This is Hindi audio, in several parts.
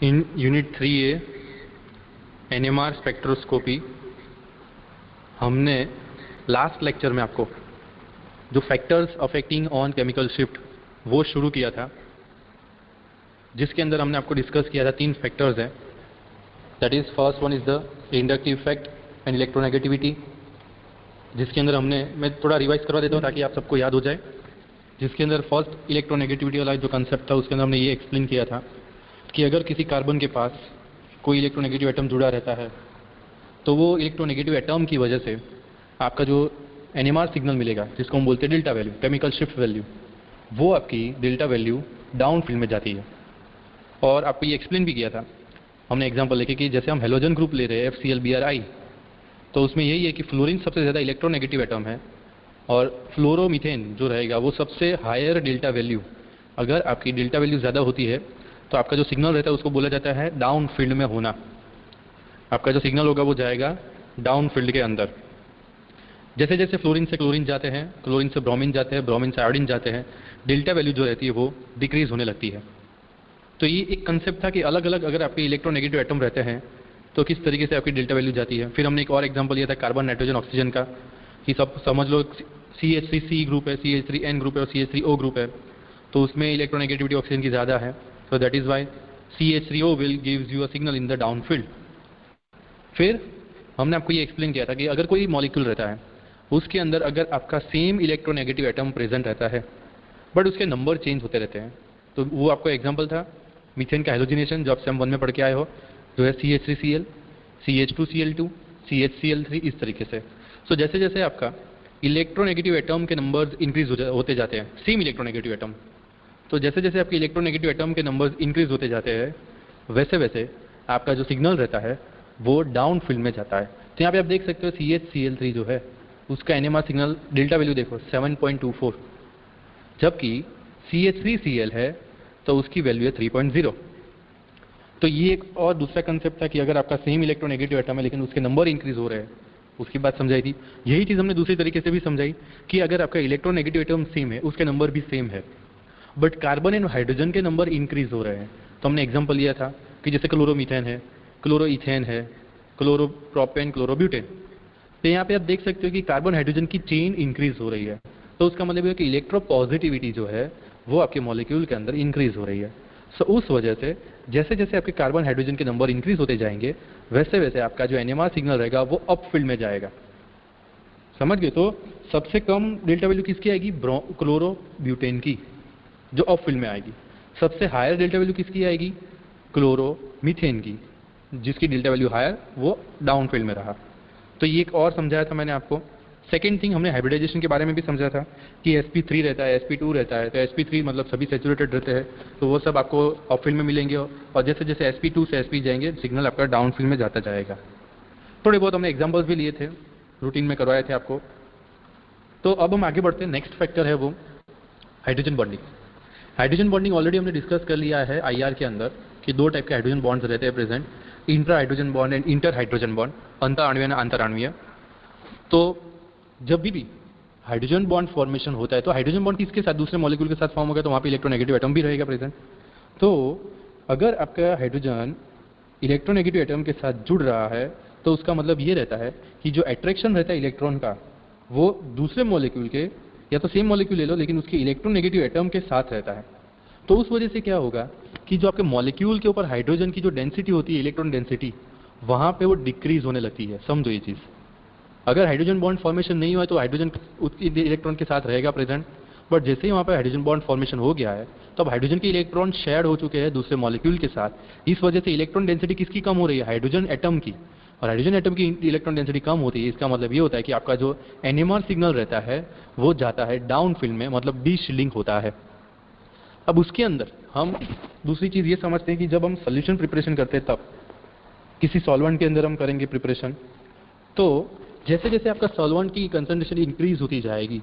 In unit 3A NMR spectroscopy हमने लास्ट लेक्चर में आपको जो factors affecting on chemical shift वो शुरू किया था, जिसके अंदर हमने आपको डिस्कस किया था 3 फैक्टर्स हैं। That is first one is the inductive effect and electronegativity, जिसके अंदर मैं थोड़ा रिवाइज करवा देता हूँ ताकि आप सबको याद हो जाए। जिसके अंदर फर्स्ट इलेक्ट्रोनेगेटिविटी वाला जो कंसेप्ट था उसके अंदर हमने ये एक्सप्लेन किया था कि अगर किसी कार्बन के पास कोई इलेक्ट्रोनेगेटिव एटम जुड़ा रहता है तो वो इलेक्ट्रोनेगेटिव एटम की वजह से आपका जो NMR सिग्नल मिलेगा, जिसको हम बोलते हैं delta value, chemical shift value, वो आपकी डेल्टा वैल्यू डाउन फील्ड में जाती है। और आपको ये एक्सप्लेन भी किया था हमने एग्जांपल लेके कि जैसे हम हेलोजन ग्रुप ले रहे हैं FCl Br I, तो उसमें यही है कि फ्लोरीन सबसे ज़्यादा इलेक्ट्रोनेगेटिव एटम है और फ्लोरोमीथेन जो रहेगा वो सबसे हायर डेल्टा वैल्यू। अगर आपकी डेल्टा वैल्यू ज़्यादा होती है तो आपका जो सिग्नल रहता है उसको बोला जाता है डाउन फील्ड में होना। आपका जो सिग्नल होगा वो जाएगा डाउन फील्ड के अंदर। जैसे जैसे फ्लोरीन से क्लोरीन जाते हैं, क्लोरीन से ब्रोमीन जाते हैं, ब्रोमीन से आयोडीन जाते हैं, डेल्टा वैल्यू जो रहती है वो डिक्रीज होने लगती है। तो ये एक कंसेप्ट था कि अलग अलग अगर आपके इलेक्ट्रोनेगेटिव एटम रहते हैं तो किस तरीके से आपकी डेल्टा वैल्यू जाती है। फिर हमने एक और एग्जांपल लिया था कार्बन, नाइट्रोजन, ऑक्सीजन का, कि सब समझ लो CH3C ग्रुप है, CH3N ग्रुप है और CH3O ग्रुप है, तो उसमें इलेक्ट्रोनेगेटिविटी ऑक्सीजन की ज़्यादा है। So that is why CH3O will gives you a signal in the down field. फिर हमने आपको ये एक्सप्लेन किया था कि अगर कोई मॉलिक्यूल रहता है उसके अंदर अगर आपका सेम इलेक्ट्रोनेगेटिव एटम प्रेजेंट रहता है बट उसके नंबर चेंज होते रहते हैं, तो वो आपको एग्जांपल था मीथेन का हेलोजिनेशन जो आप सेम 1 में पढ़ के आए हो, जो है CH3Cl, CH2Cl2, CHCl3, इस तरीके से। सो जैसे जैसे आपका इलेक्ट्रोनेगेटिव एटम के नंबर्स इंक्रीज होते जाते हैं, सेम इलेक्ट्रोनेगेटिव एटम, तो जैसे जैसे आपके इलेक्ट्रोनेगेटिव एटम के नंबर्स इंक्रीज होते जाते हैं वैसे वैसे आपका जो सिग्नल रहता है वो डाउन फील्ड में जाता है। तो यहाँ पे आप देख सकते हो CHCl3 जो है उसका NMR सिग्नल डेल्टा वैल्यू देखो 7.24, जबकि CH3Cl है तो उसकी वैल्यू है 3.0। तो ये एक और दूसरा कंसेप्ट था कि अगर आपका सेम इलेक्ट्रोनेगेटिव एटम है लेकिन उसके नंबर इंक्रीज हो रहे हैं, उसकी बात समझाई थी। यही चीज़ हमने दूसरी तरीके से भी समझाई कि अगर आपका इलेक्ट्रोनेगेटिव एटम सेम है, उसके नंबर भी सेम है, बट कार्बन एंड हाइड्रोजन के नंबर इंक्रीज हो रहे हैं, तो हमने एग्जांपल लिया था कि जैसे क्लोरोमीथेन है, क्लोरोइथेन है, क्लोरोप्रोपेन, क्लोरोब्यूटेन। तो यहाँ पे आप देख सकते हो कि कार्बन हाइड्रोजन की चेन इंक्रीज हो रही है, तो उसका मतलब है कि इलेक्ट्रोपॉजिटिविटी जो है वो आपके मॉलिक्यूल के अंदर इंक्रीज हो रही है। सो उस वजह से जैसे जैसे आपके कार्बन हाइड्रोजन के नंबर इंक्रीज होते जाएंगे वैसे वैसे आपका जो NMR सिग्नल रहेगा वो अप फील्ड में जाएगा। समझ गए? तो सबसे कम डेल्टा वैल्यू किसकी आएगी? क्लोरोब्यूटेन की, जो अप फील्ड में आएगी। सबसे हायर डेल्टा वैल्यू किसकी आएगी? क्लोरोमीथेन की, जिसकी डेल्टा वैल्यू हायर वो डाउन फील्ड में रहा। तो ये एक और समझाया था मैंने आपको। सेकेंड थिंग, हमने हाइब्रिडाइजेशन के बारे में भी समझा था कि sp3 रहता है, sp2 रहता है, तो sp3 मतलब सभी सैचुरेटेड रहते हैं, तो वो सब आपको अप फील्ड में मिलेंगे और जैसे जैसे sp2 से sp जाएंगे सिग्नल आपका डाउन फील्ड में जाता जाएगा। थोड़े बहुत हमने एग्जाम्पल्स भी लिए थे, रूटीन में करवाए थे आपको। तो अब हम आगे बढ़ते हैं। नेक्स्ट फैक्टर है वो hydrogen bonding. Hydrogen bonding already हमने डिस्कस कर लिया है IR के अंदर कि 2 टाइप के हाइड्रोजन बॉन्ड्स रहते हैं present, intra hydrogen bond and inter hydrogen bond, अंतर आणवीय और अंतर आणवीय। तो जब भी हाइड्रोजन बॉन्ड फॉर्मेशन होता है तो हाइड्रोजन बॉन्ड किसके साथ? दूसरे मॉलिक्यूल के साथ फॉर्म होगा, तो वहाँ पे इलेक्ट्रोनेगेटिव एटम भी रहेगा प्रेजेंट। तो अगर आपका हाइड्रोजन इलेक्ट्रोनेगेटिव एटम के साथ जुड़ रहा है तो उसका मतलब ये रहता है कि जो अट्रैक्शन रहता है इलेक्ट्रॉन का वो दूसरे मॉलिक्यूल के, या तो सेम मॉलिक्यूल ले लो लेकिन उसके इलेक्ट्रोनेगेटिव एटम के साथ रहता है। तो उस वजह से क्या होगा कि जो आपके मॉलिक्यूल के ऊपर हाइड्रोजन की जो डेंसिटी होती है, इलेक्ट्रॉन डेंसिटी, वहाँ पे वो डिक्रीज होने लगती है। समझो ये चीज़। अगर हाइड्रोजन बॉन्ड फॉर्मेशन नहीं हुआ तो हाइड्रोजन उसकी इलेक्ट्रॉन के साथ रहेगा प्रेजेंट, बट जैसे ही वहाँ पर हाइड्रोजन बॉन्ड फॉर्मेशन हो गया है तो अब हाइड्रोजन के इलेक्ट्रॉन शेयर हो चुके हैं दूसरे मॉलिक्यूल के साथ। इस वजह से इलेक्ट्रॉन डेंसिटी किसकी कम हो रही है? हाइड्रोजन एटम की। और हाइड्रोजन एटम की इलेक्ट्रॉन डेंसिटी कम होती है, इसका मतलब ये होता है कि आपका जो NMR सिग्नल रहता है वो जाता है डाउन फील्ड में, मतलब डीशिल्डिंग होता है। अब उसके अंदर हम दूसरी चीज़ ये समझते हैं कि जब हम सोल्यूशन प्रिपरेशन करते हैं तब किसी सॉल्वेंट के अंदर हम करेंगे प्रिपरेशन, तो जैसे जैसे आपका सॉल्वेंट की कंसंट्रेशन इंक्रीज होती जाएगी,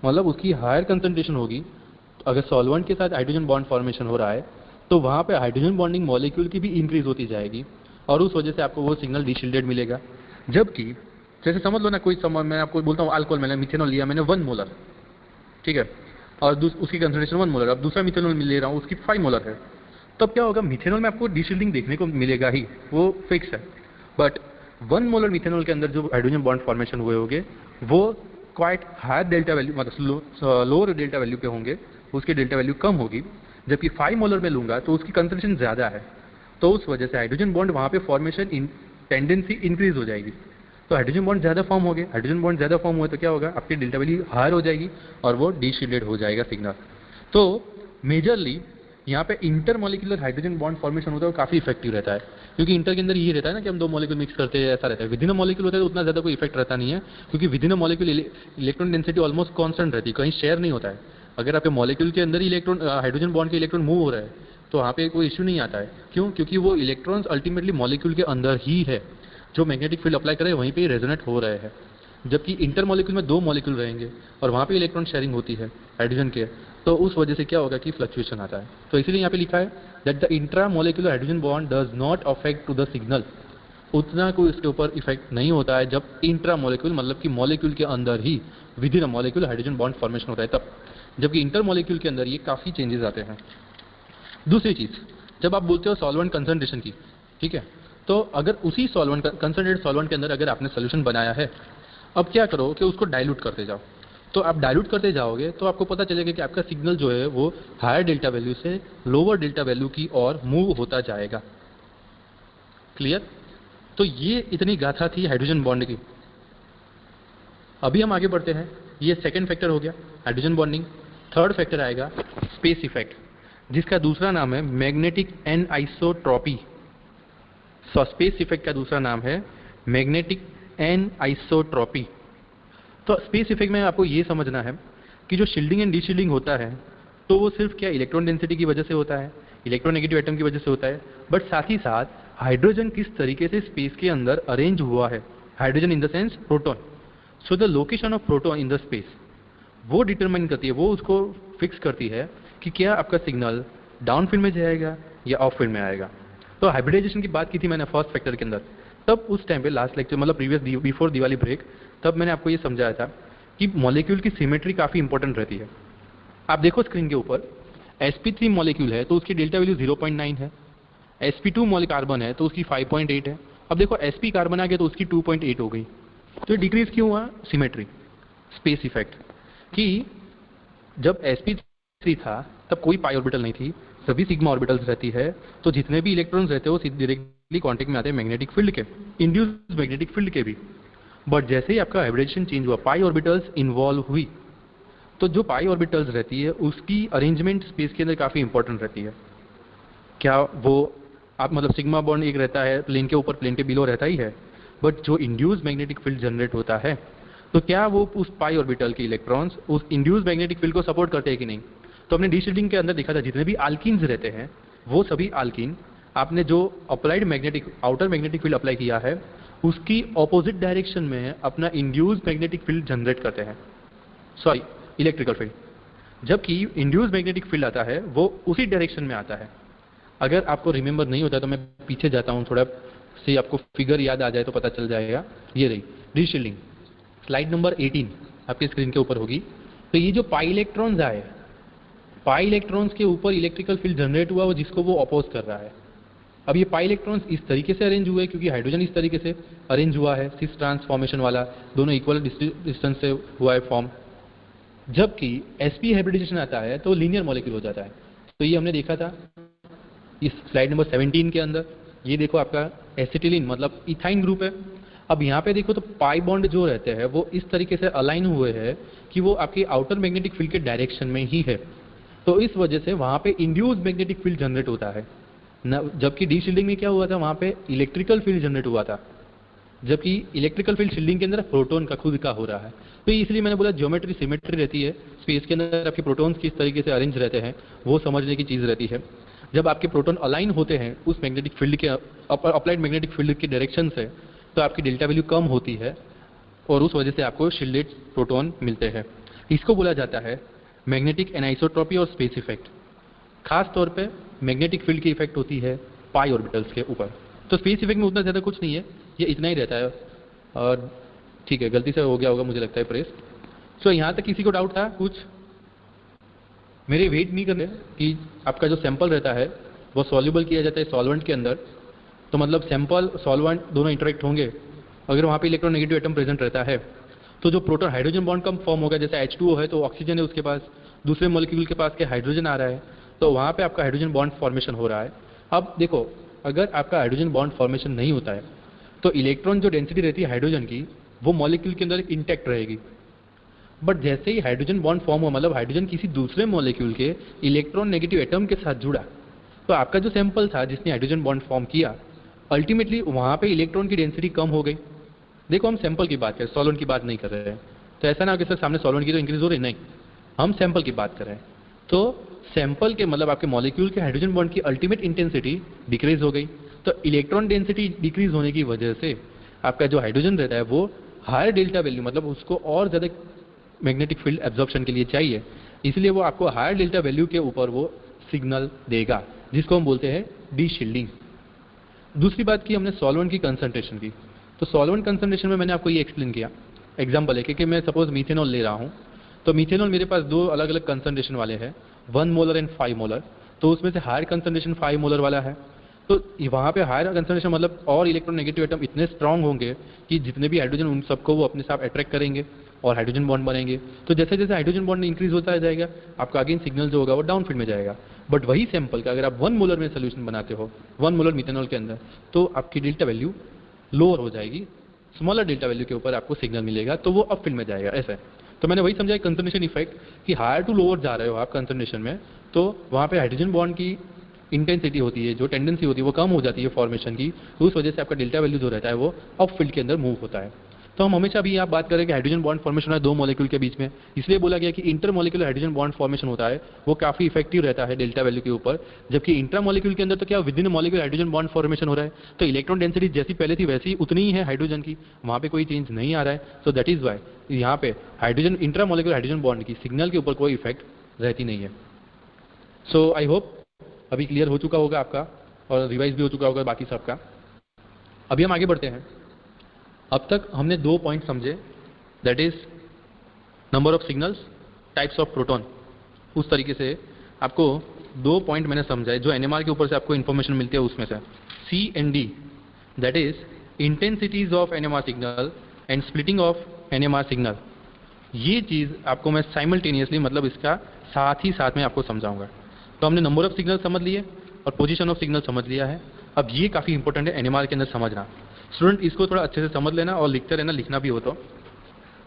मतलब उसकी हायर कंसंट्रेशन होगी, तो अगर सॉल्वेंट के साथ हाइड्रोजन बॉन्ड फॉर्मेशन हो रहा है तो वहाँ पे हाइड्रोजन बॉन्डिंग मॉलिक्यूल की भी इंक्रीज होती जाएगी और उस वजह से आपको वो सिग्नल डीशिल्डेड मिलेगा। जबकि जैसे समझ लो ना, कोई मैं आपको बोलता हूँ अल्कोहल, मैंने मिथेनॉल लिया, मैंने 1 मोलर, ठीक है, और उसकी कंसंट्रेशन 1 मोलर। अब दूसरा मिथेनॉल ले रहा हूँ, उसकी 5 मोलर है, तो अब क्या होगा, मिथेनॉल में आपको डीशील्डिंग देखने को मिलेगा ही, वो फिक्स है। बट 1 मोलर मिथेनॉल के अंदर जो हाइड्रोजन बॉन्ड फॉर्मेशन हुए होंगे वो क्वाइट हायर डेल्टा वैल्यू, मतलब लोअर डेल्टा वैल्यू पे होंगे, उसकी डेल्टा वैल्यू कम होगी। जबकि 5 मोलर में लूंगा तो उसकी कंसंट्रेशन ज़्यादा है, तो उस वजह से हाइड्रोजन बॉन्ड वहाँ पे फॉर्मेशन टेंडेंसी इंक्रीज हो जाएगी। तो हाइड्रोजन बॉन्ड ज़्यादा फॉर्म हो गए, हाइड्रोजन बॉन्ड ज़्यादा फॉर्म हुए तो क्या होगा, आपकी डेल्टा वैल्यू हायर हो जाएगी और वो डीशील्डेड हो जाएगा सिग्नल। तो मेजरली यहाँ पे इंटरमोलिकुलर हाइड्रोजन बॉन्ड फॉर्मेशन होता है वो काफ़ी इफेक्टिव रहता है, क्योंकि इंटर के अंदर ये रहता है ना कि हम 2 मॉलिक्यूल मिक्स करते हैं, ऐसा रहता है। विदिन अ मॉलिक्यूल होता है तो उतना ज़्यादा कोई इफेक्ट रहता नहीं है, क्योंकि within a molecule electron density almost constant रहती है, कहीं शेयर नहीं होता है। अगर आपके मॉलिक्यूल के अंदर ही इलेक्ट्रॉन हाइड्रोजन बॉन्ड के इलेक्ट्रॉन मूव हो रहा है तो वहाँ पे कोई इश्यू नहीं आता है। क्यों? क्योंकि वो इलेक्ट्रॉन्स अल्टीमेटली मॉलिक्यूल के अंदर ही है, जो मैग्नेटिक फील्ड अप्लाई करे वहीं पे रेजोनेट हो रहे हैं। जबकि इंटर मॉलिक्यूल में 2 मॉलिक्यूल रहेंगे और वहाँ पे इलेक्ट्रॉन शेयरिंग होती है हाइड्रोजन के, तो उस वजह से क्या होगा कि फ्लक्चुएशन आता है। तो इसीलिए यहाँ पे लिखा है that the intra molecular hydrogen bond does not affect to the signal. उतना कोई इसके ऊपर इफेक्ट नहीं होता है जब इंट्रा मॉलिक्यूल, मतलब कि मॉलिक्यूल के अंदर ही within a molecule hydrogen bond formation होता है तब। जबकि इंटर मॉलिक्यूल के अंदर ये काफ़ी चेंजेस आते हैं। दूसरी चीज़, जब आप बोलते हो सॉल्वेंट कंसंट्रेशन की, ठीक है, तो अगर उसी सॉल्वेंट कंसंट्रेटेड सॉल्वेंट के अंदर अगर आपने सोल्यूशन बनाया है, अब क्या करो कि उसको डाइल्यूट करते जाओ। तो आप डाइल्यूट करते जाओगे तो आपको पता चलेगा कि आपका सिग्नल जो है वो हायर डेल्टा वैल्यू से लोअर डेल्टा वैल्यू की ओर मूव होता जाएगा। क्लियर? तो ये इतनी गाथा थी हाइड्रोजन बॉन्ड की। अभी हम आगे बढ़ते हैं। ये सेकंड फैक्टर हो गया हाइड्रोजन बॉन्डिंग। थर्ड फैक्टर आएगा स्पेस इफेक्ट, जिसका दूसरा नाम है मैग्नेटिक एनआइसोट्रॉपी। स्पेस इफेक्ट का दूसरा नाम है मैग्नेटिक एनआइसोट्रॉपी। तो स्पेस इफेक्ट में आपको ये समझना है कि जो शील्डिंग एंड डीशील्डिंग होता है तो वो सिर्फ क्या इलेक्ट्रॉन डेंसिटी की वजह से होता है, इलेक्ट्रोनेगेटिव एटम की वजह से होता है, बट साथ ही साथ हाइड्रोजन किस तरीके से स्पेस के अंदर अरेंज हुआ है, hydrogen in the sense proton. So the location of proton in the space वो डिटरमाइन करती है, वो उसको फिक्स करती है कि क्या आपका सिग्नल डाउन फील्ड में जाएगा या ऑफ फील्ड में आएगा। तो हाइब्रिडाइजेशन की बात की थी मैंने फर्स्ट फैक्टर के अंदर, तब उस टाइम पे लास्ट लेक्चर, मतलब प्रीवियस बिफोर दिवाली ब्रेक, तब मैंने आपको ये समझाया था कि मॉलिक्यूल की सिमेट्री काफ़ी इंपॉर्टेंट रहती है। आप देखो स्क्रीन के ऊपर sp3 मॉलिक्यूल है तो उसकी डेल्टा वैल्यू 0.9 है, sp2 मॉलिक कार्बन है तो उसकी 5.8 है। अब देखो sp कार्बन आ गया तो उसकी 2.8 हो गई। तो ये डिक्रीज क्यों हुआ? सिमेट्री, स्पेस इफेक्ट, कि जब sp3 था तब कोई पाई ऑर्बिटल नहीं थी, सभी सिग्मा ऑर्बिटल्स रहती है, तो जितने भी इलेक्ट्रॉन्स रहते हैं वो डायरेक्टली कांटेक्ट में आते हैं मैग्नेटिक फील्ड के, इंड्यूस्ड मैग्नेटिक फील्ड के भी। बट जैसे ही आपका हाइब्रिडेशन चेंज हुआ, पाई ऑर्बिटल्स इन्वॉल्व हुई, तो जो पाई ऑर्बिटल्स रहती है उसकी अरेंजमेंट स्पेस के अंदर काफ़ी इंपॉर्टेंट रहती है। क्या वो आप मतलब सिग्मा बॉन्ड एक रहता है प्लेन के ऊपर, प्लेन के बिलो रहता ही है, बट जो इंड्यूस्ड मैग्नेटिक फील्ड जनरेट होता है तो क्या वो उस पाई ऑर्बिटल के इलेक्ट्रॉन्स उस इंड्यूस्ड मैग्नेटिक फील्ड को सपोर्ट करते हैं कि नहीं। तो हमने डीशील्डिंग के अंदर देखा था जितने भी आल्कीन्स रहते हैं वो सभी आल्कीन आपने जो applied magnetic outer magnetic field apply किया है उसकी ऑपोजिट डायरेक्शन में अपना इंड्यूस्ड मैग्नेटिक फील्ड जनरेट करते हैं, सॉरी इलेक्ट्रिकल फील्ड। जबकि इंड्यूस्ड मैग्नेटिक फील्ड आता है वो उसी डायरेक्शन में आता है। अगर आपको रिमेंबर नहीं होता तो मैं पीछे जाता हूँ थोड़ा, से आपको फिगर याद आ जाए तो पता चल जाएगा। ये रही डीशील्डिंग, स्लाइड नंबर 18 आपकी स्क्रीन के ऊपर होगी। तो ये जो पाई इलेक्ट्रॉन्स आए, पाई इलेक्ट्रॉन्स के ऊपर इलेक्ट्रिकल फील्ड जनरेट हुआ वो जिसको वो अपोज कर रहा है। अब ये पाई इलेक्ट्रॉन्स इस तरीके से अरेंज हुए क्योंकि हाइड्रोजन इस तरीके से अरेंज हुआ है, सिस ट्रांसफॉर्मेशन वाला, दोनों इक्वल डिस्टेंस से हुआ है फॉर्म। जबकि sp हाइब्रिडाइजेशन आता है तो लीनियर मॉलिक्यूल हो जाता है। तो ये हमने देखा था इस स्लाइड नंबर 17 के अंदर। ये देखो आपका एसिटिलीन मतलब इथाइन ग्रुप है। अब यहाँ पे देखो तो पाई बॉन्ड जो रहते हैं वो इस तरीके से अलाइन हुए हैं कि वो आपके आउटर मैग्नेटिक फील्ड के डायरेक्शन में ही है, तो इस वजह से वहाँ पे इंड्यूस्ड मैग्नेटिक फील्ड जनरेट होता है। जबकि डीशील्डिंग में क्या हुआ था, वहाँ पे इलेक्ट्रिकल फील्ड जनरेट हुआ था, जबकि इलेक्ट्रिकल फील्ड शील्डिंग के अंदर प्रोटॉन का खुद का हो रहा है। तो इसलिए मैंने बोला ज्योमेट्री सिमेट्री रहती है, स्पेस के अंदर आपके प्रोटॉन्स किस तरीके से अरेंज रहते हैं वो समझने की चीज़ रहती है। जब आपके प्रोटॉन अलाइन होते हैं उस मैग्नेटिक फील्ड के अप्लाइड मैग्नेटिक फील्ड के डायरेक्शन से, तो आपकी डेल्टा वैल्यू कम होती है और उस वजह से आपको शील्डेड प्रोटॉन मिलते हैं। इसको बोला जाता है मैग्नेटिक एनाइसोट्रॉपी और स्पेस इफेक्ट। खास तौर पे मैग्नेटिक फील्ड की इफेक्ट होती है पाई ऑर्बिटल्स के ऊपर। तो स्पेस इफेक्ट में उतना ज़्यादा कुछ नहीं है, ये इतना ही रहता है। और ठीक है, गलती से हो गया होगा मुझे लगता है प्रेस। सो यहाँ तक किसी को डाउट था कुछ? मेरे वेट नहीं करने कि आपका जो सैंपल रहता है वो सॉल्युबल किया जाता है सॉल्वेंट के अंदर, तो मतलब सैंपल सॉल्वेंट दोनों इंटरेक्ट होंगे, अगर वहाँ पे इलेक्ट्रोनेगेटिव एटम प्रेजेंट रहता है तो जो प्रोटॉन हाइड्रोजन बॉन्ड कम फॉर्म होगा, जैसे H2O है तो ऑक्सीजन है उसके पास, दूसरे मॉलिक्यूल के पास क्या हाइड्रोजन आ रहा है, तो वहाँ पे आपका हाइड्रोजन बॉन्ड फॉर्मेशन हो रहा है। अब देखो, अगर आपका हाइड्रोजन बॉन्ड फॉर्मेशन नहीं होता है तो इलेक्ट्रॉन जो डेंसिटी रहती है हाइड्रोजन की वो मॉलिक्यूल के अंदर इंटैक्ट रहेगी। बट जैसे ही हाइड्रोजन बॉन्ड फॉर्म हुआ, मतलब हाइड्रोजन किसी दूसरे मॉलिक्यूल के इलेक्ट्रॉन नेगेटिव एटम के साथ जुड़ा, तो आपका जो सैंपल था जिसने हाइड्रोजन बॉन्ड फॉर्म किया, अल्टीमेटली वहाँ पे इलेक्ट्रॉन की डेंसिटी कम हो गई। देखो हम सैंपल की बात करें, सॉल्वेंट की बात नहीं कर रहे हैं, तो ऐसा ना कि सर सामने सॉल्वेंट की तो इंक्रीज हो रही, नहीं, हम सैंपल की बात कर रहे हैं। तो सैंपल के मतलब आपके मॉलिक्यूल के हाइड्रोजन बॉन्ड की अल्टीमेट इंटेंसिटी डिक्रीज हो गई, तो इलेक्ट्रॉन डेंसिटी डिक्रीज होने की वजह से आपका जो हाइड्रोजन रहता है वो हायर डेल्टा वैल्यू, मतलब उसको और ज़्यादा मैग्नेटिक फील्ड एब्जॉर्प्शन के लिए चाहिए, इसलिए वो आपको हायर डेल्टा वैल्यू के ऊपर वो सिग्नल देगा, जिसको हम बोलते हैं डी शील्डिंग। दूसरी बात की हमने सॉल्वेंट की कंसंट्रेशन की, तो सॉल्वेंट कंसंट्रेशन में मैंने आपको ये एक्सप्लेन किया, एग्जांपल है कि मैं सपोज मीथेनॉल ले रहा हूँ, तो मीथेनॉल मेरे पास दो अलग अलग कंसंट्रेशन वाले हैं, 1 मोलर एंड 5 मोलर, तो उसमें से हायर कंसंट्रेशन 5 मोलर वाला है, तो वहाँ पे हायर कंसंट्रेशन मतलब और इलेक्ट्रोनेगेटिव एटम इतने स्ट्रांग होंगे कि जितने भी हाइड्रोजन उन सबको वो अपने साथ अट्रैक्ट करेंगे और हाइड्रोजन बॉन्ड बनेंगे। तो जैसे जैसे हाइड्रोजन बॉन्ड इंक्रीज होता जाएगा, आपका अगेन सिग्नल जो होगा वो डाउन फील्ड में जाएगा। बट वही सैंपल का अगर आप 1 मोलर में सोल्यूशन बनाते हो, 1 मोलर मीथेनॉल के अंदर, तो आपकी डेल्टा वैल्यू लोअर हो जाएगी, स्मॉलर डेल्टा वैल्यू के ऊपर आपको सिग्नल मिलेगा, तो वो अप फील्ड में जाएगा। ऐसा है, तो मैंने वही समझा कंसंट्रेशन इफेक्ट कि हायर टू लोअर जा रहे हो आप कंसंट्रेशन में, तो वहाँ पे हाइड्रोजन बॉन्ड की इंटेंसिटी होती है, जो टेंडेंसी होती है वो कम हो जाती है फॉर्मेशन की, तो उस वजह से आपका डेल्टा वैल्यू जो रहता है वो अप फील्ड के अंदर मूव होता है। तो हम हमेशा भी आप बात करें कि हाइड्रोजन बॉन्ड फॉर्मेशन है दो मॉलिक्यूल के बीच में, इसलिए बोला गया कि inter molecular hydrogen bond formation होता है वो काफी इफेक्टिव रहता है डेल्टा वैल्यू के ऊपर, जबकि इंट्रा मॉलिक्यूल के अंदर तो क्या with in molecule hydrogen bond formation हो रहा है, तो इलेक्ट्रॉन डेंसिटी जैसी पहले थी वैसी उतनी ही है हाइड्रोजन की, वहाँ पे कोई चेंज नहीं आ रहा है। सो दैट इज वाई यहाँ पे hydrogen intra molecular hydrogen bond की सिग्नल के ऊपर कोई इफेक्ट रहती नहीं है। सो आई होप अभी क्लियर हो चुका होगा आपका और रिवाइज भी हो चुका होगा बाकी सबका। अभी हम आगे बढ़ते हैं। अब तक हमने दो पॉइंट समझे, that is number of signals, types of proton. उस तरीके से आपको दो पॉइंट मैंने समझाए जो एनएमआर के ऊपर से आपको इन्फॉर्मेशन मिलती है, उसमें से C and D, that is intensities of NMR signal and splitting of NMR signal. ये चीज आपको मैं साइमल्टेनियसली मतलब इसका साथ ही साथ में आपको समझाऊंगा। तो हमने नंबर ऑफ सिग्नल समझ लिए और पोजीशन ऑफ सिग्नल समझ लिया है। अब ये काफी इंपॉर्टेंट है एनएमआर के अंदर समझना। स्टूडेंट इसको थोड़ा अच्छे से समझ लेना और लिखते रहना, लिखना भी हो तो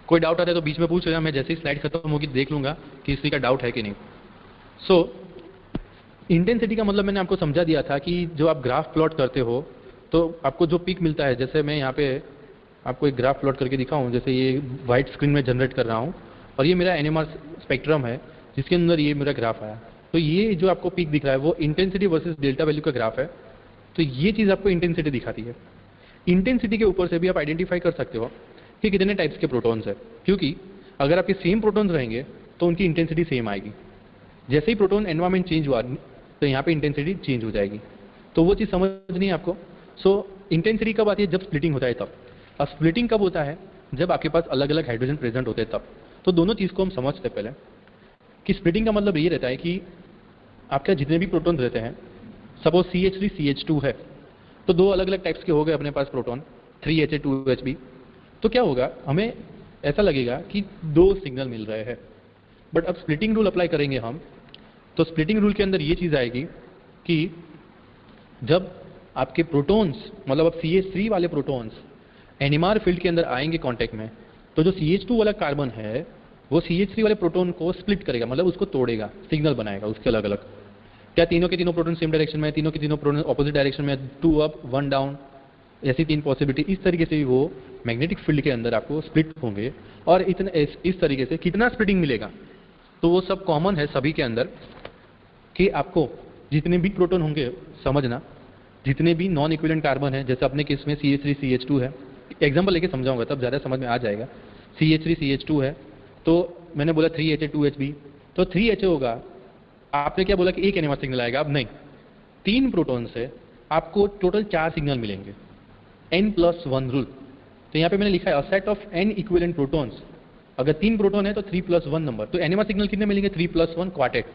कोई डाउट आता है तो बीच में पूछ लेना, मैं जैसे ही स्लाइड खत्म होगी देख लूंगा कि किसी का डाउट है कि नहीं। सो इंटेंसिटी का मतलब मैंने आपको समझा दिया था कि जो आप ग्राफ प्लॉट करते हो तो आपको जो पिक मिलता है, जैसे मैं यहाँ पे आपको एक ग्राफ प्लॉट करके दिखाऊं, जैसे ये व्हाइट स्क्रीन में जनरेट कर रहा हूँ और ये मेरा एनएमआर स्पेक्ट्रम है जिसके अंदर ये मेरा ग्राफ आया, तो ये जो आपको पिक दिख रहा है वो इंटेंसिटी वर्सेस डेल्टा वैल्यू का ग्राफ है। तो ये चीज़ आपको इंटेंसिटी दिखाती है। इंटेंसिटी के ऊपर से भी आप आइडेंटिफाई कर सकते हो कि कितने टाइप्स के प्रोटॉन्स है, क्योंकि अगर आपके सेम प्रोटॉन्स रहेंगे तो उनकी इंटेंसिटी सेम आएगी। जैसे ही प्रोटॉन एनवायरमेंट चेंज हुआ तो यहाँ पे इंटेंसिटी चेंज हो जाएगी, तो वो चीज़ समझनी है आपको। सो इंटेंसिटी कब आती है? जब स्प्लिटिंग होता है तब। अब स्प्लिटिंग कब होता है? जब आपके पास अलग अलग हाइड्रोजन प्रेजेंट होते हैं तब। तो दोनों चीज़ को हम समझते पहले कि स्प्लिटिंग का मतलब ये रहता है कि आपके जितने भी प्रोटॉन्स रहते हैं, सपोज CH3 CH2 है, तो दो अलग अलग टाइप्स के हो गए अपने पास प्रोटॉन, 3HA 2HB। तो क्या होगा, हमें ऐसा लगेगा कि दो सिग्नल मिल रहे हैं, बट अब स्प्लिटिंग रूल अप्लाई करेंगे हम, तो स्प्लिटिंग रूल के अंदर ये चीज़ आएगी कि जब आपके प्रोटॉन्स मतलब अब CH3 वाले प्रोटॉन्स एनएमआर फील्ड के अंदर आएंगे कांटेक्ट में, तो जो CH2 वाला कार्बन है वो CH3 वाले प्रोटॉन को स्प्लिट करेगा, मतलब उसको तोड़ेगा, सिग्नल बनाएगा उसके अलग अलग। क्या तीनों के तीनों प्रोटॉन सेम डायरेक्शन में है? तीनों के तीनों प्रोटॉन ऑपोजिट डायरेक्शन में, 2 अप 1 डाउन, ऐसी तीन पॉसिबिलिटी। इस तरीके से वो मैग्नेटिक फील्ड के अंदर आपको स्प्लिट होंगे और इस तरीके से कितना स्प्लिटिंग मिलेगा, तो वो सब कॉमन है सभी के अंदर कि आपको जितने भी प्रोटॉन होंगे समझना, जितने भी नॉन इक्विवेलेंट कार्बन है, जैसे अपने केस में CH3 CH2 है, एग्जाम्पल लेके समझाऊंगा तब ज़्यादा समझ में आ जाएगा। CH3 CH2 है तो मैंने बोला 3HA 2HB, तो 3HA होगा, आपने क्या बोला कि एक एनएमआर सिग्नल आएगा? अब नहीं, 3 प्रोटॉन से आपको टोटल 4 सिग्नल मिलेंगे, N+1 रूल। तो यहाँ पे मैंने लिखा है a set of N equivalent protons, अगर 3 प्रोटॉन है तो 3+1 नंबर, तो एनएमआर सिग्नल कितने मिलेंगे? 3+1 क्वार्टेट।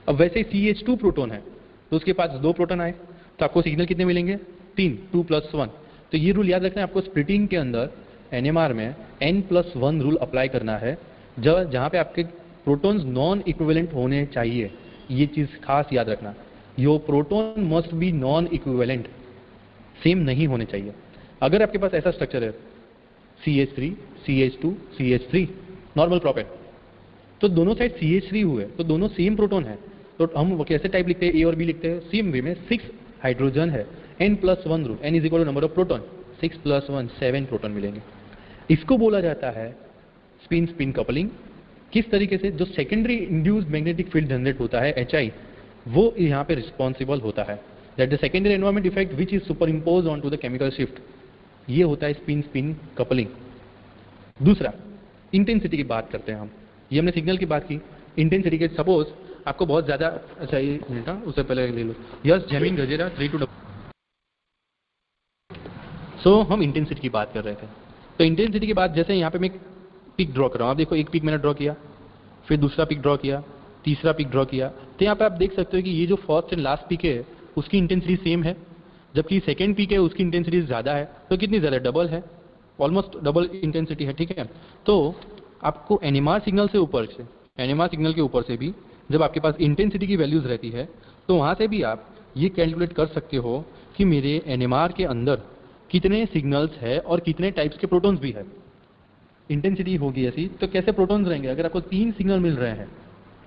अब वैसे CH2 प्रोटॉन है तो उसके पास 2 प्रोटॉन आए, तो आपको सिग्नल कितने मिलेंगे? 3, 2 + 1। तो ये रूल याद रखना है आपको, स्प्लिटिंग के अंदर एनएमआर में n+1 रूल अप्लाई करना है, जहाँ पे आपके प्रोटॉन्स नॉन इक्विवेलेंट होने चाहिए। ये चीज़ खास याद रखना, your proton must be non equivalent, same नहीं होने चाहिए। अगर आपके पास ऐसा स्ट्रक्चर है CH3 CH2 CH3 normal propane, तो दोनों साइड CH3 हुए तो दोनों सेम प्रोटॉन है, तो हम कैसे टाइप लिखते हैं? A और B लिखते हैं सेम वे में। 6 हाइड्रोजन है, n+1 rule, n = number of proton, 6 + 1 7 proton मिलेंगे। इसको बोला जाता है स्पिन स्पिन कपलिंग। किस तरीके से? जो secondary induced magnetic field generate होता है HI, वो यहाँ पे रिस्पॉन्सिबल होता है, that the secondary environment effect which is superimpose on to the chemical shift. ये होता है स्पिन स्पिन कपलिंग। दूसरा, इंटेंसिटी की बात करते हैं हम। ये हमने सिग्नल की बात की, इंटेंसिटी के सपोज आपको बहुत ज्यादा, अच्छा ये मिनट, उससे पहले ले लो, यस जैमिंग गजेरा 3 to। सो हम इंटेंसिटी की बात कर रहे थे, तो इंटेंसिटी के बाद जैसे यहाँ पे मैं पिक ड्रॉ कर रहा हूँ, आप देखो एक पिक मैंने ड्रॉ किया, फिर दूसरा पिक ड्रॉ किया, तीसरा पिक ड्रॉ किया, तो यहाँ पे आप देख सकते हो कि ये जो फर्स्ट एंड लास्ट पिक है उसकी इंटेंसिटी सेम है, जबकि सेकेंड पिक है उसकी इंटेंसिटी ज़्यादा है। तो कितनी ज़्यादा? डबल है, ऑलमोस्ट डबल इंटेंसिटी है, ठीक है। तो आपको एनएमआर सिग्नल से ऊपर से, एनएमआर सिग्नल के ऊपर से भी जब आपके पास इंटेंसिटी की वैल्यूज़ रहती है, तो वहाँ से भी आप ये कैलकुलेट कर सकते हो कि मेरे एनएमआर के अंदर कितने सिग्नल्स है और कितने टाइप्स के प्रोटॉन्स भी है। इंटेंसिटी होगी ऐसी, तो कैसे प्रोटॉन्स रहेंगे? अगर आपको 3 सिग्नल मिल रहे हैं,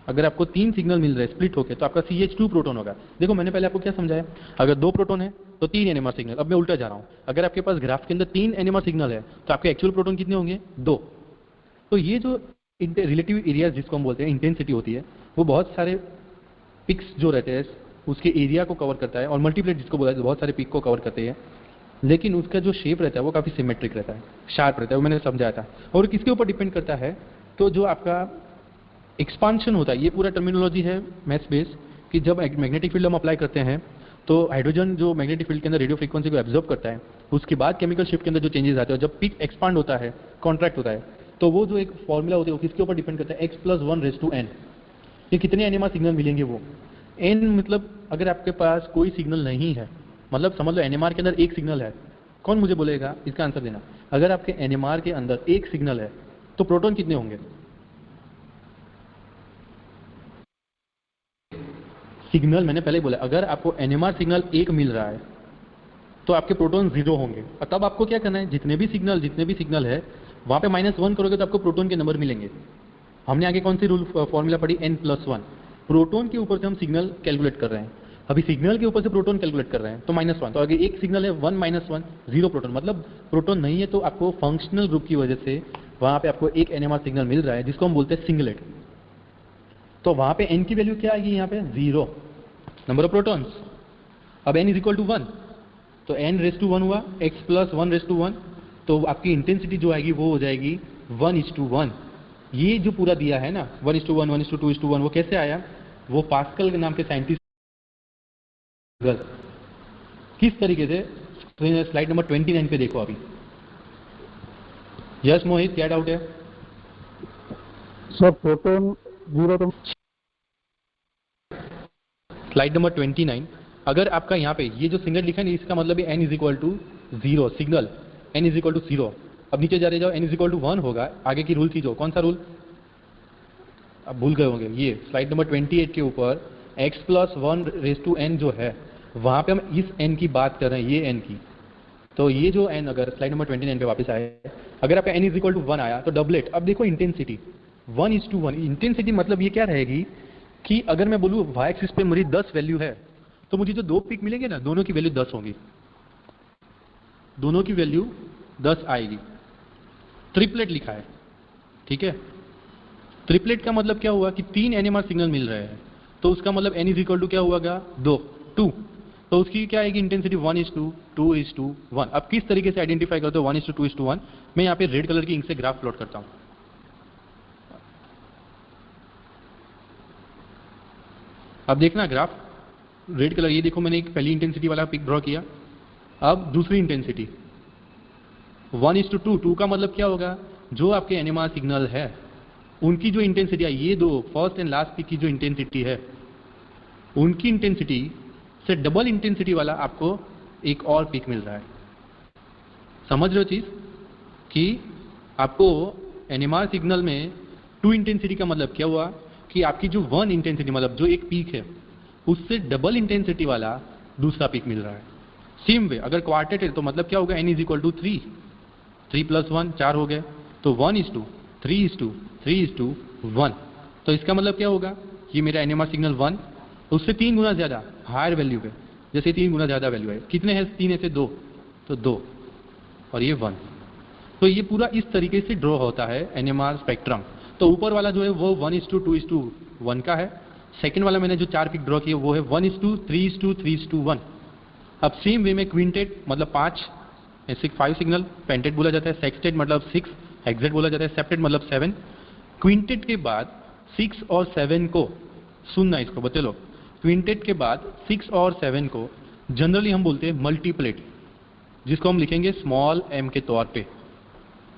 अगर आपको 3 सिग्नल मिल रहे हैं स्प्लिट होके, तो आपका CH2 प्रोटॉन होगा। देखो मैंने पहले आपको क्या समझाया, अगर 2 प्रोटॉन है तो 3 एनएमआर सिग्नल। अब मैं उल्टा जा रहा हूँ, अगर आपके पास ग्राफ के अंदर 3 एनएमआर सिग्नल है तो आपके एक्चुअल प्रोटॉन कितने होंगे? 2। तो ये जो रिलेटिव एरिया जिसको हम बोलते हैं इंटेंसिटी होती है, वो बहुत सारे पिक्स जो रहते हैं उसके एरिया को कवर करता है, और मल्टीप्लेट जिसको बोला जाता है बहुत सारे पिक को कवर करते हैं, लेकिन उसका जो शेप रहता है वो काफ़ी सिमेट्रिक रहता है, शार्प रहता है, वो मैंने समझाया था। और किसके ऊपर डिपेंड करता है? तो जो आपका एक्सपांशन होता है, ये पूरा टर्मिनोलॉजी है मैथ्स बेस, कि जब मैग्नेटिक फील्ड हम अप्लाई करते हैं तो हाइड्रोजन जो मैग्नेटिक फील्ड के अंदर रेडियो फ्रीक्वेंसी को एब्जॉर्ब करता है, उसके बाद केमिकल शिफ्ट के अंदर जो चेंजेस आते हैं, जब पिक एक्सपांड होता है, कॉन्ट्रैक्ट होता है, तो वो जो एक फॉर्मूला होती है वो किसके ऊपर डिपेंड करता है? x+1n। ये कितने एनएमआर सिग्नल मिलेंगे? वो n मतलब अगर आपके पास कोई सिग्नल नहीं है, मतलब समझ लो एनएमआर के अंदर एक सिग्नल है, कौन मुझे बोलेगा इसका आंसर देना? अगर आपके एनएमआर के अंदर एक सिग्नल है तो प्रोटॉन कितने होंगे? सिग्नल मैंने पहले ही बोला, अगर आपको एनएमआर सिग्नल 1 मिल रहा है तो आपके प्रोटॉन 0 होंगे, और तब आपको क्या करना है? जितने भी सिग्नल है वहां पे -1 करोगे तो आपको प्रोटॉन के नंबर मिलेंगे। हमने आगे कौन सी रूल फॉर्मूला पढ़ी? n+1। प्रोटॉन के ऊपर से हम सिग्नल कैलकुलेट कर रहे हैं, अभी सिग्नल के ऊपर से प्रोटॉन कैलकुलेट कर रहे हैं, तो -1। तो अगर एक सिग्नल है 1 - 1 0 प्रोटॉन, मतलब प्रोटॉन नहीं है, तो आपको फंक्शनल ग्रुप की वजह से वहां पे आपको एक एनएमआर सिग्नल मिल रहा है जिसको हम बोलते हैं सिंगलेट। तो वहां पे n की वैल्यू क्या आएगी? यहाँ पे 0 नंबर ऑफ प्रोटॉन्स। अब n = 1, तो n⁻1 हुआ, x+1⁻1, तो आपकी इंटेंसिटी जो आएगी वो हो जाएगी 1:1। ये जो पूरा दिया है ना 1:1 1:2:1, वो कैसे आया? वो पास्कल के नाम के साइंटिस्ट किस तरीके से, स्लाइड नंबर 29 पे देखो अभी। यस मोहित, क्या डाउट है? सर प्रोटॉन 0 तो स्लाइड नंबर 29, अगर आपका यहाँ पे ये जो सिग्नल लिखा है ना, इसका मतलब है n = 0, सिग्नल n = 0। अब नीचे जा रहे जाओ, n = 1 होगा, आगे की रूल कीजिए, कौन सा रूल? अब भूल गए होंगे, ये स्लाइड नंबर 28 के ऊपर x+1n जो है, वहां पे हम इस n की बात कर रहे हैं, ये n की। तो ये जो n, अगर स्लाइड नंबर 29 पे वापस आए, अगर आपका n = 1 आया तो डबलेट। अब देखो इंटेंसिटी 1:1, इंटेंसिटी मतलब ये क्या रहेगी कि अगर मैं बोलूँ y एक्सिस पे मेरी 10 वैल्यू है, तो मुझे जो 2 पिक मिलेंगे ना, दोनों की वैल्यू 10 होंगी, दोनों की वैल्यू 10 आएगी। ट्रिपलेट लिखा है, ठीक है। ट्रिपलेट का मतलब क्या हुआ कि 3 एनएमआर सिग्नल मिल रहे हैं, तो उसका मतलब n = क्या हुआ? 2, तो उसकी क्या आएगी इंटेंसिटी? 1:2:1। अब किस तरीके से आइडेंटिफाई करते हो 1:2:1? मैं यहाँ पे रेड कलर की इंक से ग्राफ प्लॉट करता हूँ। अब देखना ग्राफ रेड कलर, ये देखो मैंने एक पहली इंटेंसिटी वाला पिक ड्रॉ किया, अब दूसरी इंटेंसिटी 1:2, 2 का मतलब क्या होगा? जो आपके एनएमआर सिग्नल है उनकी जो इंटेंसिटी है, ये दो फर्स्ट एंड लास्ट पिक की जो इंटेंसिटी है, उनकी इंटेंसिटी से डबल इंटेंसिटी वाला आपको एक और पीक मिल रहा है। समझ रहे हो चीज कि आपको एनएमआर सिग्नल में 2 इंटेंसिटी का मतलब क्या हुआ कि आपकी जो 1 इंटेंसिटी मतलब जो एक पीक है उससे डबल इंटेंसिटी वाला दूसरा पीक मिल रहा है। सेम वे अगर क्वार्टेट है तो मतलब क्या होगा, n इज इक्वल टू 3, 3 + 1 4 हो गए, तो 1:3 3:1। तो इसका मतलब क्या होगा, ये मेरा एनएमआर सिग्नल 1 उससे 3 गुना ज्यादा हायर वैल्यू पे, जैसे 3 गुना ज्यादा वैल्यू है, कितने हैं 3 ऐसे 2, तो 2 और ये 1। तो ये पूरा इस तरीके से ड्रॉ होता है एनएमआर स्पेक्ट्रम। तो ऊपर वाला जो है वो 1:2:1 का है, सेकंड वाला मैंने जो 4 पीक ड्रॉ किया वो है 1:3:3:1। अब सेम वे में क्विंटेट मतलब 5 ऐसे 5 सिग्नल, पेंटेट बोला जाता है, सेक्सटेट मतलब 6, हेक्सेट बोला जाता है, सेप्टेट मतलब 7। क्विंटेट के बाद 6 और 7 को सुनना, इसको बते लो, क्विंटेट के बाद 6 और 7 को जनरली हम बोलते हैं मल्टीप्लेट, जिसको हम लिखेंगे स्मॉल m के तौर पे।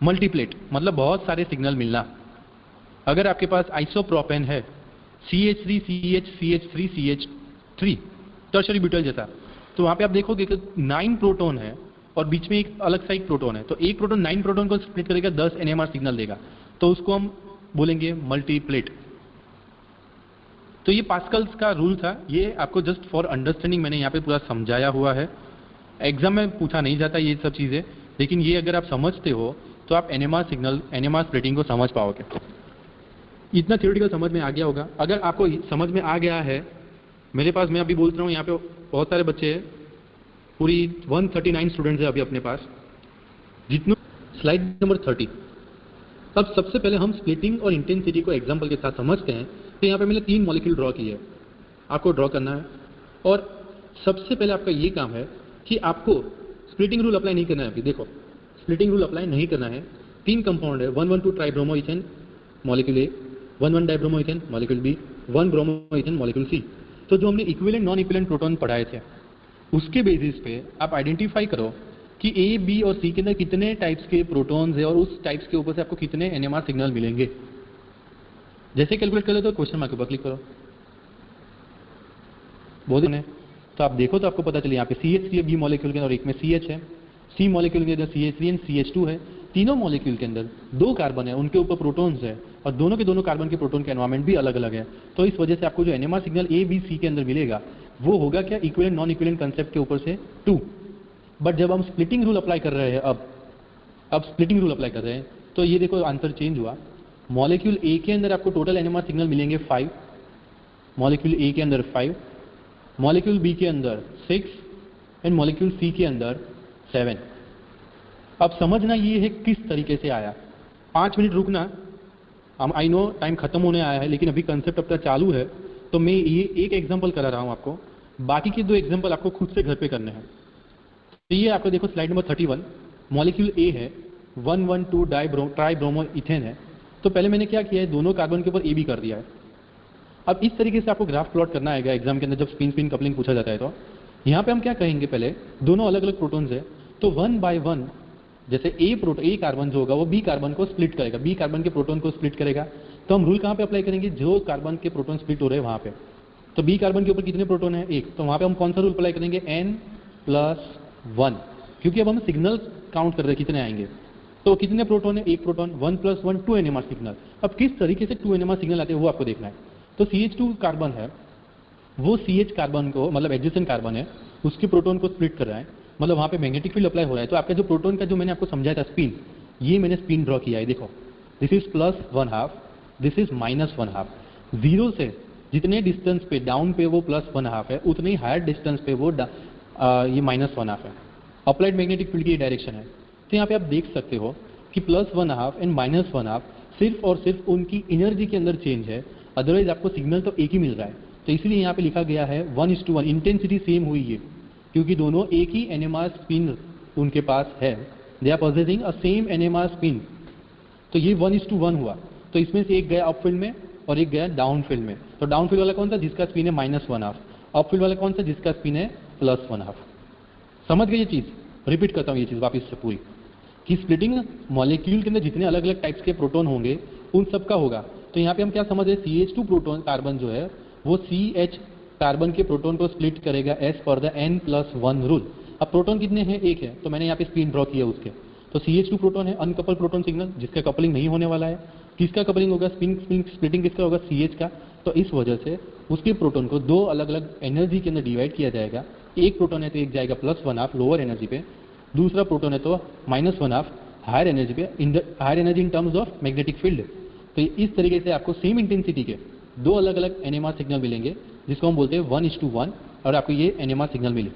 मल्टीप्लेट मतलब बहुत सारे सिग्नल मिलना। अगर आपके पास आइसोप्रोपेन है CH3 CH CH3 CH3 tertiary butyl जैसा, तो वहां पे आप देखोगे कि 9 प्रोटॉन है और बीच में एक अलग सा एक प्रोटॉन है, तो एक प्रोटॉन 9 प्रोटॉन को स्प्लिट करेगा, 10 एनएमआर सिग्नल देगा, तो उसको हम बोलेंगे मल्टीप्लेट। तो ये पास्कल्स का रूल था, ये आपको जस्ट फॉर अंडरस्टैंडिंग मैंने यहाँ पे पूरा समझाया हुआ है। एग्जाम में पूछा नहीं जाता ये सब चीजें, लेकिन ये अगर आप समझते हो तो आप एनएमआर सिग्नल एनएमआर स्प्लिटिंग को समझ पाओगे। इतना थ्योरेटिकल समझ में आ गया होगा। अगर आपको समझ में आ गया है, मेरे पास मैं अभी बोल रहा हूँ यहाँ पे बहुत सारे बच्चे हैं, पूरी 139 स्टूडेंट्स है अभी अपने पास। जितने स्लाइड नंबर 30। अब सबसे पहले हम स्प्लिटिंग और इंटेंसिटी को एग्जांपल के साथ समझते हैं। तो यहाँ पे मैंने 3 मॉलिक्यूल ड्रॉ किए हैं, आपको ड्रॉ करना है। और सबसे पहले आपका ये काम है कि आपको स्प्लिटिंग रूल अप्लाई नहीं करना है। अभी देखो, स्प्लिटिंग रूल अप्लाई नहीं करना है। 3 कंपाउंड है, 1,1,2 tribromo ethane molecule A, 1,1 dibromo ethane molecule B, 1 bromo ethane molecule C. तो जो हमने इक्विवेलेंट नॉन इक्विवेलेंट प्रोटॉन पढ़ाए थे, उसके बेसिस पे आप आइडेंटिफाई करो कि ए, बी और सी के अंदर कितने टाइप्स के प्रोटॉन्स है और उस टाइप्स के ऊपर से आपको कितने एनएमआर सिग्नल मिलेंगे। जैसे कैलकुलेट कर ले तो क्वेश्चन मार्क के ऊपर क्लिक करो, बहुत है। तो आप देखो तो आपको पता चले यहाँ पे CH3 बी मॉलिक्यूल के अंदर, एक में CH है, सी मॉलिक्यूल के अंदर CH3 एंड CH2 है। तीनों मॉलिक्यूल के अंदर 2 कार्बन है, उनके ऊपर प्रोटॉन्स है, और दोनों के दोनों कार्बन के प्रोटॉन के एनवायरमेंट भी अलग अलग है। तो इस वजह से आपको जो एनएमआर सिग्नल ए, बी, सी के अंदर मिलेगा वो होगा क्या, इक्विवेलेंट नॉन इक्विवेलेंट कंसेप्ट के ऊपर से 2। बट जब हम स्प्लिटिंग रूल अप्लाई कर रहे हैं, अब स्प्लिटिंग रूल अप्लाई कर रहे हैं, तो ये देखो आंसर चेंज हुआ। मॉलिक्यूल ए के अंदर आपको टोटल एनएमआर सिग्नल मिलेंगे 5, मॉलिक्यूल ए के अंदर 5, मॉलिक्यूल बी के अंदर 6 एंड मॉलिक्यूल सी के अंदर 7। अब समझना ये है किस तरीके से आया। 5 मिनट रुकना, हम आई नो टाइम खत्म होने आया है, लेकिन अभी कंसेप्ट अब तक चालू है। तो मैं ये एक एग्जांपल करा रहा हूँ आपको, बाकी के 2 एग्जांपल आपको खुद से घर पे करने हैं। तो ये आपको देखो स्लाइड नंबर 31, मॉलिक्यूल ए है, 1,1,2 ट्राइब्रोमो इथेन है। तो पहले मैंने क्या किया है, दोनों कार्बन के ऊपर ए बी कर दिया है। अब इस तरीके से आपको ग्राफ प्लॉट करना आएगा एग्जाम के अंदर, जब स्पिन स्पिन कपलिंग पूछा जाता है। तो यहाँ पे हम क्या कहेंगे, पहले दोनों अलग अलग प्रोटॉन्स है, तो 1 बाय 1 जैसे ए कार्बन जो होगा वो बी कार्बन को स्प्लिट करेगा, बी कार्बन के प्रोटॉन को स्प्लिट करेगा। तो हम रूल कहाँ पे अप्लाई करेंगे, जो कार्बन के प्रोटॉन स्प्लिट हो रहे हैं वहां पे। तो बी कार्बन के ऊपर कितने प्रोटॉन है, 1, तो वहां पे हम कौन सा रूल अप्लाई करेंगे, n+1, क्योंकि अब हम सिग्नल काउंट कर रहे हैं कितने आएंगे। तो कितने प्रोटॉन है, 1 प्रोटॉन, 1 + 1 2 एनएमआर सिग्नल। अब किस तरीके से 2 एनएमआर सिग्नल आते हैं वो आपको देखना है। तो CH2 कार्बन है, वो CH कार्बन को मतलब एडजेसेंट कार्बन है, उसके प्रोटॉन को स्प्लिट कर रहा है, मतलब वहां पे मैग्नेटिक फील्ड अप्लाई हो रहा है। तो आपका जो प्रोटॉन का जो मैंने आपको समझाया था स्पिन, ये मैंने स्पिन ड्रॉ किया है। देखो, दिस इज +1/2, दिस इज -1/2। 0 से जितने डिस्टेंस पे डाउन पे वो +1/2 है, उतने ही हायर डिस्टेंस पे वो ये -1/2 है। अप्लाइड मैग्नेटिक फील्ड की डायरेक्शन है। तो यहाँ पे आप देख सकते हो कि +1/2 एंड -1/2 सिर्फ और सिर्फ उनकी एनर्जी के अंदर चेंज है, अदरवाइज आपको सिग्नल तो एक ही मिल रहा है। तो इसलिए यहाँ पे लिखा गया है 1:1, इंटेंसिटी सेम हुई है क्योंकि दोनों एक ही एनएमआर स्पिन उनके पास है, they are possessing a same NMR spin. तो ये 1:1 हुआ। तो इसमें से एक गया अप फील्ड में और एक गया डाउन फील्ड में। तो डाउन फील्ड वाला कौन सा, जिसका स्पिन है -1/2, अप फील्ड वाला कौन सा, जिसका स्पिन है +1/2। समझ गए ये चीज, रिपीट करता हूँ ये चीज वापस से पूरी, कि स्प्लिटिंग मॉलिक्यूल के अंदर जितने अलग अलग टाइप्स के प्रोटॉन होंगे उन सब का होगा। तो यहाँ पे हम क्या समझ रहे हैं, CH2 प्रोटॉन कार्बन जो है वो CH कार्बन के प्रोटॉन को स्प्लिट करेगा as per the n+1 rule. अब प्रोटॉन कितने हैं? एक है, तो मैंने यहाँ पे स्पिन ड्रॉ किया उसके। तो CH2 प्रोटॉन है, अनकपल प्रोटॉन सिग्नल, जिसका कपलिंग नहीं होने वाला है। किसका कपलिंग होगा? स्पिन स्प्लिटिंग किसका होगा? CH का। तो इस वजह से उसके प्रोटॉन को दो अलग अलग एनर्जी के अंदर डिवाइड किया जाएगा। एक प्रोटॉन है तो एक जाएगा +1/2 लोअर एनर्जी पे, दूसरा प्रोटॉन है तो -1/2 हायर एनर्जी पे, higher energy in terms of magnetic field. तो इस तरीके से आपको सेम इंटेंसिटी के दो अलग अलग NMR सिग्नल मिलेंगे, जिसको हम बोलते हैं 1:1, और आपको ये NMR सिग्नल मिले।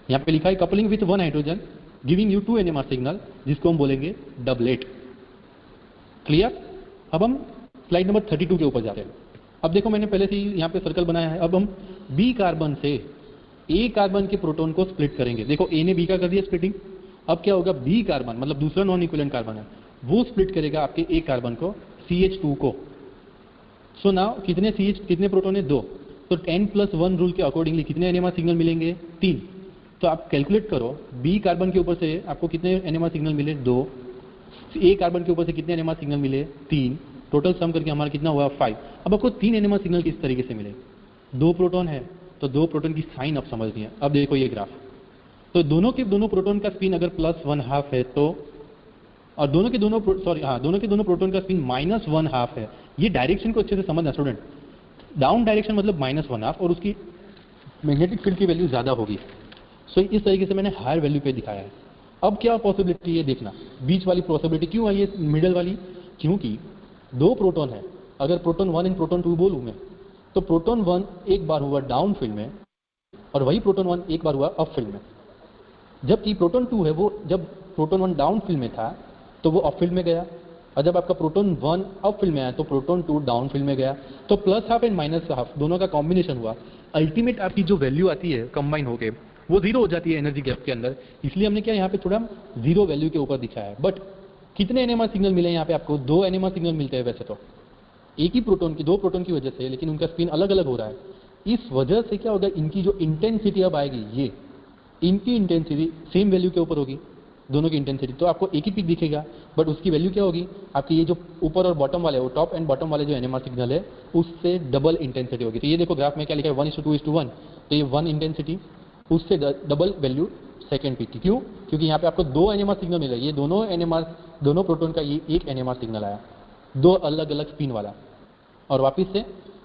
यहाँ पे लिखा है coupling with 1 hydrogen giving you 2 NMR signal, जिसको हम बोलेंगे डबलेट। क्लियर? अब हम स्लाइड नंबर 32 के ऊपर जाते हैं। अब देखो मैंने पहले से ही यहाँ पे सर्कल बनाया है। अब हम B कार्बन से A कार्बन के प्रोटॉन को स्प्लिट करेंगे। देखो A ने B का कर दिया स्प्लिटिंग। अब क्या होगा? B कार्बन मतलब दूसरा नॉन इक्विवेलेंट कार्बन है, वो स्प्लिट करेगा आपके A कार्बन को, CH2 को। सो नाउ कितने प्रोटॉन है? 2। तो n+1 रूल के अकॉर्डिंगली कितने NMR सिग्नल मिलेंगे? 3। तो आप कैलकुलेट करो, B कार्बन के ऊपर से आपको कितने NMR सिग्नल मिले? 2। A कार्बन के ऊपर से कितने NMR सिग्नल मिले? 3। टोटल सम करके हमारा कितना हुआ? 5। अब आपको 3 NMR सिग्नल किस तरीके से मिले? 2 प्रोटॉन है तो 2 प्रोटॉन की साइन अब समझनी है। अब देखो ये ग्राफ, तो दोनों के दोनों प्रोटॉन का स्पिन अगर +1/2 है तो, और दोनों के दोनों प्रोटॉन का स्पिन -1/2 है। ये डायरेक्शन को अच्छे से समझना स्टूडेंट। डाउन डायरेक्शन मतलब -1/2 और उसकी मैग्नेटिक फील्ड की वैल्यू ज़्यादा होगी। सो इस तरीके से मैंने हायर वैल्यू पे दिखाया है। अब क्या पॉसिबिलिटी है देखना, बीच वाली पॉसिबिलिटी क्यों आई है, मिडल वाली? क्योंकि 2 प्रोटॉन है। अगर प्रोटॉन 1 एंड प्रोटॉन 2 बोलूँ मैं, तो प्रोटॉन 1 एक बार हुआ डाउन फील्ड में और वही प्रोटॉन 1 एक बार हुआ अप फील्ड में। जबकि प्रोटॉन 2 है, वो जब प्रोटॉन 1 डाउन फील्ड में था तो वो अप फील्ड में गया, और जब आपका प्रोटॉन 1 अप फील्ड में आया तो प्रोटॉन 2 डाउन फील्ड में गया। तो +12 एंड -12 दोनों का कॉम्बिनेशन हुआ। अल्टीमेट आपकी जो वैल्यू आती है कंबाइन होके वो 0 हो जाती है एनर्जी गैप के अंदर। इसलिए हमने क्या यहाँ पे थोड़ा 0 वैल्यू के ऊपर दिखाया है। बट कितने NMR सिग्नल मिले यहाँ पे आपको? 2 NMR सिग्नल मिलते हैं वैसे तो, एक ही प्रोटॉन की 2 प्रोटॉन की वजह से, लेकिन उनका स्पिन अलग अलग हो रहा है। इस वजह से क्या होगा, इनकी जो इंटेंसिटी अब आएगी, ये इनकी इंटेंसिटी सेम वैल्यू के ऊपर होगी, दोनों की इंटेंसिटी। तो आपको एक ही पीक दिखेगा, बट उसकी वैल्यू क्या होगी आपकी? ये जो ऊपर और बॉटम वाले, वो टॉप एंड बॉटम वाले जो NMR सिग्नल है उससे डबल इंटेंसिटी होगी। तो ये देखो ग्राफ में क्या लिखा है, 1:2:1। तो ये 1 इंटेंसिटी, उससे डबल वैल्यू सेकेंड पीक की। क्यों? क्योंकि यहाँ पे आपको 2 NMR सिग्नल मिला। ये दोनों प्रोटॉन का ये एक NMR सिग्नल आया, 2 अलग अलग स्पिन वाला, और वापिस से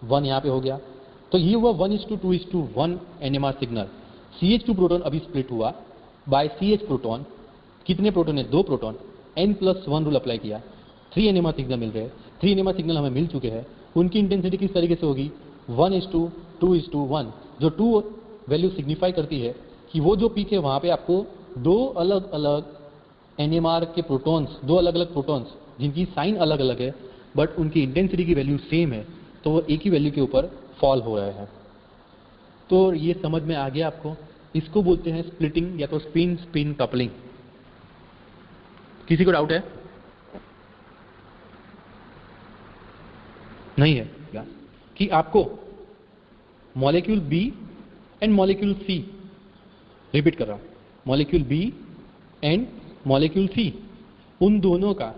1 यहाँ पे हो गया। तो ये हुआ 1:2:1 NMR सिग्नल। CH2 प्रोटॉन अभी स्प्लिट हुआ बाय CH प्रोटॉन। कितने प्रोटॉन है? 2 प्रोटॉन। n+1 रूल अप्लाई किया, 3 NMR सिग्नल मिल रहे हैं। 3 NMR सिग्नल हमें मिल चुके हैं। उनकी इंटेंसिटी किस तरीके से होगी? 1:2:1, जो 2 वैल्यू सिग्निफाई करती है कि वो जो पीक है वहाँ पे आपको 2 अलग अलग NMR के प्रोटॉन्स, 2 अलग अलग प्रोटॉन्स जिनकी साइन अलग अलग है बट उनकी इंटेंसिटी की वैल्यू सेम है, तो वो एक ही वैल्यू के ऊपर फॉल हो रहे हैं। तो ये समझ में आ गया आपको? इसको बोलते हैं स्प्लिटिंग या तो स्पिन स्पिन कपलिंग। किसी को डाउट है? नहीं है क्या? कि आपको molecule B and molecule C, repeat कर रहा हूं, molecule B and molecule C, उन दोनों का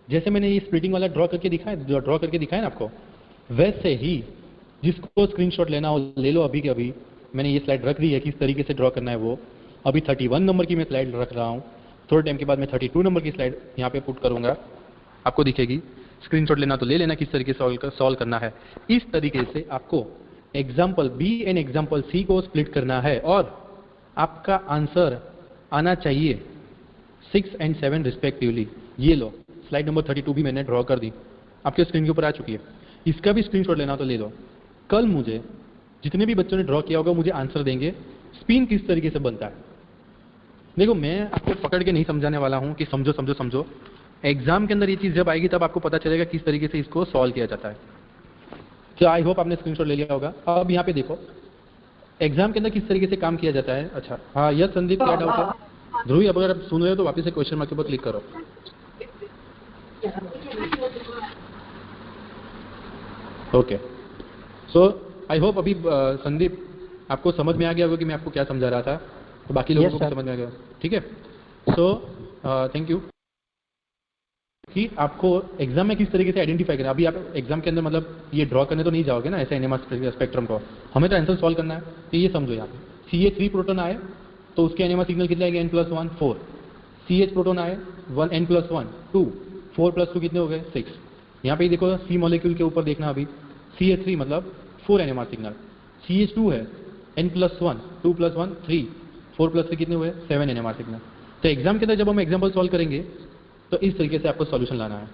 जैसे मैंने ये स्प्लिटिंग वाला ड्रॉ करके दिखाया ना आपको, वैसे ही जिसको स्क्रीनशॉट लेना हो ले लो अभी के अभी। मैंने ये स्लाइड रख दी है किस तरीके से ड्रॉ करना है वो। अभी 31 नंबर की मैं स्लाइड रख रहा हूँ, थोड़े टाइम के बाद मैं 32 नंबर की स्लाइड यहाँ पे पुट करूँगा, आपको दिखेगी। स्क्रीनशॉट लेना तो ले लेना किस तरीके से सॉल्व करना है। इस तरीके से आपको example B and example C को स्प्लिट करना है और आपका आंसर आना चाहिए 6 एंड 7 रिस्पेक्टिवली। ये लो स्लाइड नंबर 32 भी मैंने ड्रॉ कर दी, आपके स्क्रीन के ऊपर आ चुकी है। इसका भी स्क्रीनशॉट लेना तो ले लो। कल मुझे जितने भी बच्चों ने ड्रॉ किया होगा मुझे आंसर देंगे स्पिन किस तरीके से बनता है। देखो मैं आपको पकड़ के नहीं समझाने वाला हूँ कि समझो समझो समझो। एग्जाम के अंदर ये चीज़ जब आएगी तब आपको पता चलेगा किस तरीके से इसको सॉल्व किया जाता है। तो आई होप आपने स्क्रीनशॉट ले लिया होगा। अब यहाँ पे देखो एग्जाम के अंदर किस तरीके से काम किया जाता है। अच्छा हाँ यस संदीप, क्या डाउट है? ध्रुवी अगर आप सुन रहे हो तो वापस से क्वेश्चन मार्क के ऊपर क्लिक करो। ओके सो आई होप अभी संदीप आपको समझ में आ गया होगा कि मैं आपको क्या समझा रहा था, तो बाकी लोगों को भी समझ में आ गया। ठीक है, सो थैंक यू। कि आपको एग्जाम में किस तरीके से आइडेंटिफाई करना है। अभी आप एग्जाम के अंदर मतलब ये ड्रॉ करने तो नहीं जाओगे ना ऐसे एनएमआर स्पेक्ट्रम को, हमें तो आंसर सॉल्व करना है। तो ये समझो यहाँ पे CH3 प्रोटॉन आए तो उसके एनएमआर सिग्नल कितने आएंगे, n+1 4। CH प्रोटॉन आए 1 n+1 2 4 + 2 कितने हो गए 6। यहाँ पे देखो C मॉलिक्यूल के ऊपर देखना अभी CH3 मतलब 4 एनएमआर सिग्नल, CH2 है n+1 2 + 1 3 4 + 3 कितने हुए 7 एनएमआर सिग्नल। तो एग्जाम के अंदर जब हम एग्जाम्पल सॉल्व करेंगे तो इस तरीके से आपको सॉल्यूशन लाना है।